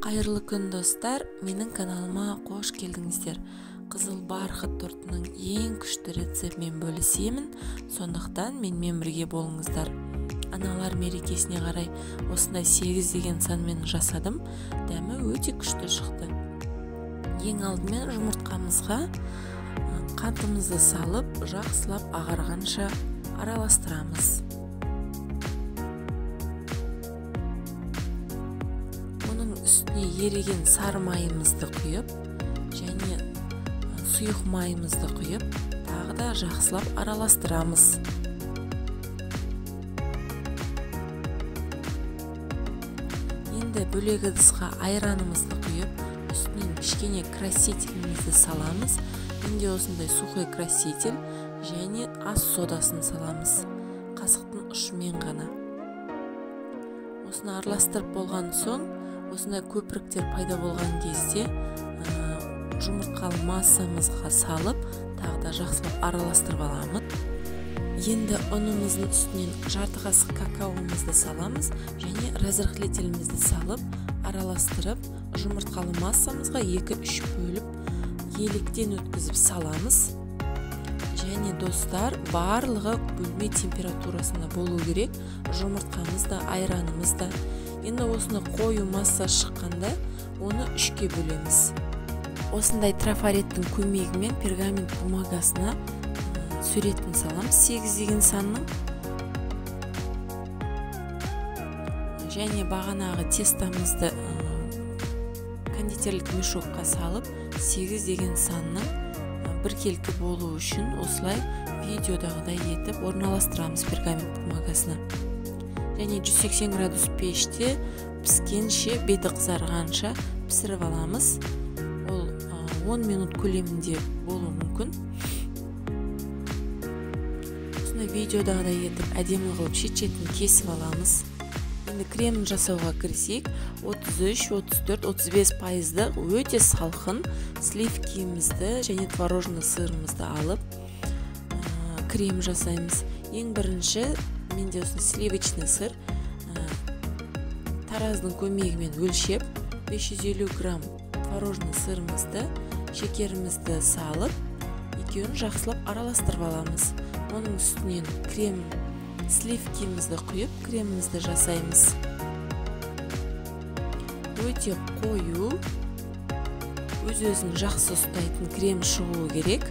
Қайырлы күн достар, менің каналыма қош келдіңіздер. Қызыл барқыт тортының ең күшті рецептімен бөлісемін, сондықтан менімен бірге болыңыздар. Аналар мерекесіне қарай осындай 8 деген санмен жасадым, дәмі өте күшті шықты. Ең алдымен жұмыртқамызға қантымызды салып, жақсылап ағарғанша араластырамыз. Үстіне еріген сары майымызды құйып, және сұйық майымызды құйып, тағы да жақсылап араластырамыз. Енді бөлек ыдысқа айранымызды құйып, үстінен кішкене красителімізді саламыз. Менде осындай сухой краситель және ас содасын саламыз. Қасықтың ұшымен ғана. Осыны араластырып болған соң, осындай көпіріктер пайда болған кезде жұмыртқалы массамызға салып, тағы да жақсылап араластырып аламыз. Енді ұнымыздың үстінен жарты қасық какаомызды саламыз және разрыхлителімізді салып, араластырып, жұмыртқалы массамызға 2-3 бөліп, електен өткізіп саламыз. Және достар, барлығы бөлме температурасында болу керек, жұмыртқамыз да, айранымыз да. Енді осыны қою масса шыққанда, оны 3-ке бөлеміз. Осындай трафареттің көмегімен пергамент бумагасына суретін саламыз 8 деген санның. Және бағанағы тестамызды кондитерлік мешокқа салып, 8 деген санның біркелкі болу үшін осылай видеодағыдай етіп орналастырамыз пергамент бумагасына. Және 180 градус пеште піскенше, беті қызарғанша пісіріп аламыз. Ол 10 минут көлемінде болуы мүмкін. Осындай видеодағыдай етіп әдемі қылып шет-шетін кесіп аламыз. Енді кремін жасауға кірісейік. 33-34-35% өте салқын сливкимізді және творожный сырымызды алып крем жасаймыз. Ең бірінші менде осыны сливочный сыр тараздың көмегімен өлшеп 550 грамм творожный сырымызды, шекерімізді салып, екеуін жақсылап араластырып аламыз. Оның үстінен крем сливкимізді құйып, кремімізді жасаймыз. Өте қою, өз-өзін жақсы ұстайтын крем шығуы керек.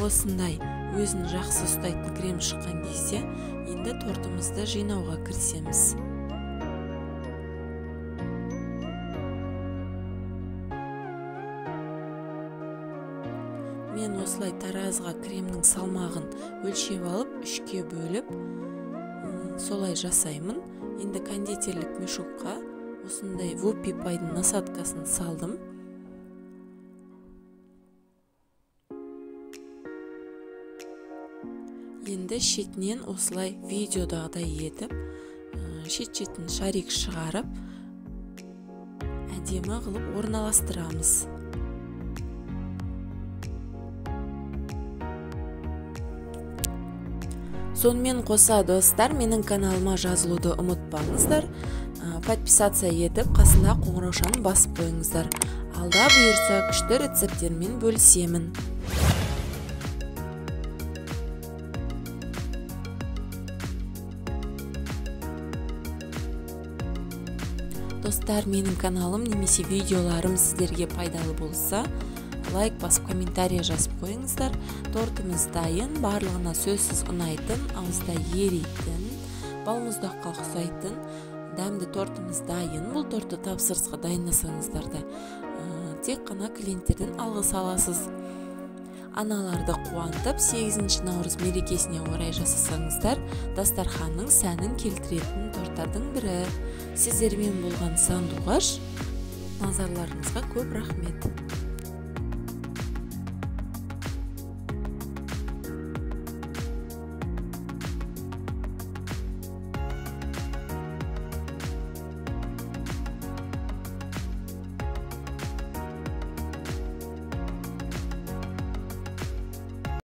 Осындай өзін жақсы ұстайтын крем шыққан кезде, енді тортымызды жинауға кірісеміз. Мен осылай таразыға кремнің салмағын өлшеп алып, 3-ке бөліп, солай жасаймын. Енді кондитерлік мешокқа осындай вуппи пайдың насадкасын салдым. Енді шетінен осылай видеодағыдай етіп, шет-шетін шарик шығарып, әдемі қылып орналастырамыз. Сонымен қоса достар, менің каналыма жазылуды ұмытпаңыздар. Подписация етіп, қасында қоңыраушаны басып қойыңыздар. Алда бұйырса күшті рецепттермен бөлісемін. Достар, менің каналым немесе видеоларым сіздерге пайдалы болса, лайк басып, комментария жазып қойыңыздар. Тортымыз дайын, барлығына сөзсіз ұнайтын, ауызда еритін, балмұздаққа ұқсайтын дәмді тортымыз дайын. Бұл тортты тапсырысқа дайындасаңыздар да тек қана клиенттерден алғыс аласыз. Аналарды қуантып, 8 наурыз мерекесіне орай жасасаңыздар, дастарханның сәнін келтіретін торттардың бірі. Сіздермен болған сандуғаш, назарларыңызға көп рахмет.